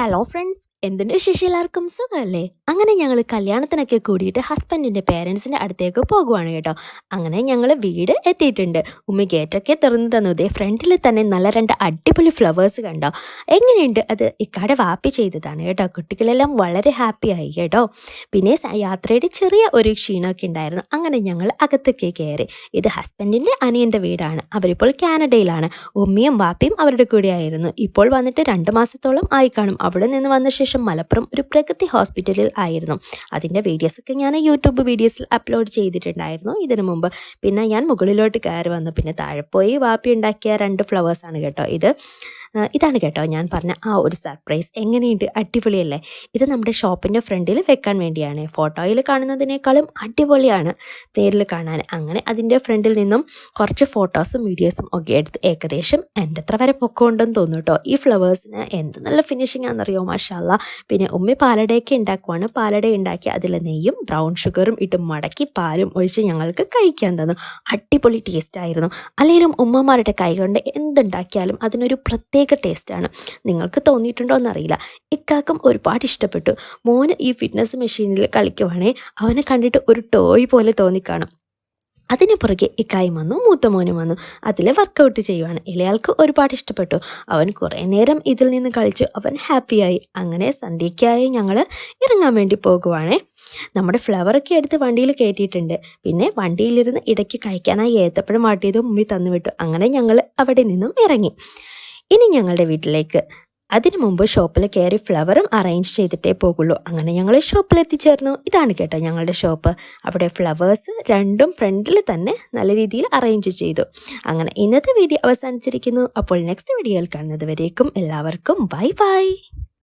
Hello friends, എന്തിൻ്റെ വിശേഷം? എല്ലാവർക്കും സുഖമല്ലേ? അങ്ങനെ ഞങ്ങൾ കല്യാണത്തിനൊക്കെ കൂടിയിട്ട് ഹസ്ബൻഡിൻ്റെ പേരൻസിൻ്റെ അടുത്തേക്ക് പോകുവാണ് കേട്ടോ. അങ്ങനെ ഞങ്ങൾ വീട് എത്തിയിട്ടുണ്ട്. ഉമ്മി ഗേറ്റൊക്കെ തുറന്നു തന്നു. ഇതേ ഫ്രണ്ടിൽ തന്നെ നല്ല രണ്ട് അടിപൊളി ഫ്ലവേഴ്സ് കണ്ടോ? എങ്ങനെയുണ്ട്? അത് ഇക്കാടെ വാപ്പി ചെയ്തതാണ് കേട്ടോ. കുട്ടികളെല്ലാം വളരെ ഹാപ്പി ആയി കേട്ടോ. പിന്നെ യാത്രയുടെ ചെറിയ ഒരു ക്ഷീണമൊക്കെ ഉണ്ടായിരുന്നു. അങ്ങനെ ഞങ്ങൾ അകത്തേക്ക് കയറി. ഇത് ഹസ്ബൻഡിൻ്റെ അനിയൻ്റെ വീടാണ്. അവരിപ്പോൾ കാനഡയിലാണ്. ഉമ്മിയും വാപ്പിയും അവരുടെ കൂടെ ആയിരുന്നു. ഇപ്പോൾ വന്നിട്ട് 2 മാസത്തോളം ആയി കാണും. അവിടെ നിന്ന് വന്ന ശേഷം മലപ്പുറം ഒരു പ്രഗതി ഹോസ്പിറ്റലിൽ ആയിരുന്നു. അതിൻ്റെ വീഡിയോസൊക്കെ ഞാൻ യൂട്യൂബ് വീഡിയോസിൽ അപ്ലോഡ് ചെയ്തിട്ടുണ്ടായിരുന്നു ഇതിനു മുമ്പ്. പിന്നെ ഞാൻ മുകളിലോട്ട് കയറി വന്നു. പിന്നെ താഴെ പോയി വാപ്പി ഉണ്ടാക്കിയ 2 ഫ്ലവേഴ്സാണ് കേട്ടോ. ഇതാണ് കേട്ടോ ഞാൻ പറഞ്ഞ ആ ഒരു സർപ്രൈസ്. എങ്ങനെയുണ്ട്? അടിപൊളിയല്ലേ? ഇത് നമ്മുടെ ഷോപ്പിൻ്റെ ഫ്രണ്ടിൽ വെക്കാൻ വേണ്ടിയാണ്. ഫോട്ടോയിൽ കാണുന്നതിനേക്കാളും അടിപൊളിയാണ് നേരിൽ കാണാൻ. അങ്ങനെ അതിൻ്റെ ഫ്രണ്ടിൽ നിന്നും കുറച്ച് ഫോട്ടോസും വീഡിയോസും ഒക്കെ എടുത്ത് ഏകദേശം എൻ്റെ അത്ര വരെ പൊക്കമുണ്ടെന്ന് തോന്നുന്നു കേട്ടോ. ഈ ഫ്ലവേഴ്സിന് എന്ത് നല്ല ഫിനിഷിംഗ് ആണെന്നറിയോ, മാഷാല്ലാ. പിന്നെ ഉമ്മി പാലടയൊക്കെ ഉണ്ടാക്കുവാണ്. പാലട ഉണ്ടാക്കി അതിൽ നെയ്യും ബ്രൗൺ ഷുഗറും ഇട്ട് മടക്കി പാലും ഒഴിച്ച് ഞങ്ങൾക്ക് കഴിക്കാൻ തന്നു. അടിപൊളി ടേസ്റ്റായിരുന്നു. അല്ലെങ്കിലും ഉമ്മമാരുടെ കൈ കൊണ്ട് എന്തുണ്ടാക്കിയാലും അതിനൊരു പ്രത്യേക ടേസ്റ്റാണ്. നിങ്ങൾക്ക് തോന്നിയിട്ടുണ്ടോ എന്നറിയില്ല. ഇക്കാക്കും ഒരുപാട് ഇഷ്ടപ്പെട്ടു. മോന് ഈ ഫിറ്റ്നസ് മെഷീനിൽ കളിക്കുവാണേ അവനെ കണ്ടിട്ട് ഒരു ടോയ് പോലെ തോന്നിക്കാണും. അതിന് പുറകെ ഇക്കായും വന്നു, മൂത്ത മോനും വന്നു. അതിൽ വർക്കൗട്ട് ചെയ്യുവാണ്. ഇളയാൾക്ക് ഒരുപാട് ഇഷ്ടപ്പെട്ടു. അവൻ കുറേ നേരം ഇതിൽ നിന്ന് കളിച്ചു. അവൻ ഹാപ്പിയായി. അങ്ങനെ സന്ധ്യയ്ക്കായി ഞങ്ങൾ ഇറങ്ങാൻ വേണ്ടി പോകുവാണേ. നമ്മുടെ ഫ്ലവറൊക്കെ എടുത്ത് വണ്ടിയിൽ കയറ്റിയിട്ടുണ്ട്. പിന്നെ വണ്ടിയിലിരുന്ന് ഇടയ്ക്ക് കഴിക്കാനായി ഏത്തപ്പഴം വാട്ടിയതും ഉമ്മി തന്നുവിട്ടു. അങ്ങനെ ഞങ്ങൾ അവിടെ നിന്നും ഇറങ്ങി. ഇനി ഞങ്ങളുടെ വീട്ടിലേക്ക്. അതിനു മുമ്പ് ഷോപ്പിൽ കയറി ഫ്ലവറും അറേഞ്ച് ചെയ്തിട്ടേ പോകുള്ളൂ. അങ്ങനെ ഞങ്ങൾ ഷോപ്പിൽ എത്തിച്ചേർന്നു. ഇതാണ് കേട്ടോ ഞങ്ങളുടെ ഷോപ്പ്. അവിടെ ഫ്ലവേഴ്സ് രണ്ടും ഫ്രണ്ടിൽ തന്നെ നല്ല രീതിയിൽ അറേഞ്ച് ചെയ്തു. അങ്ങനെ ഇന്നത്തെ വീഡിയോ അവസാനിച്ചിരിക്കുന്നു. അപ്പോൾ നെക്സ്റ്റ് വീഡിയോയിൽ കാണുന്നത് വരേക്കും എല്ലാവർക്കും ബൈ ബൈ.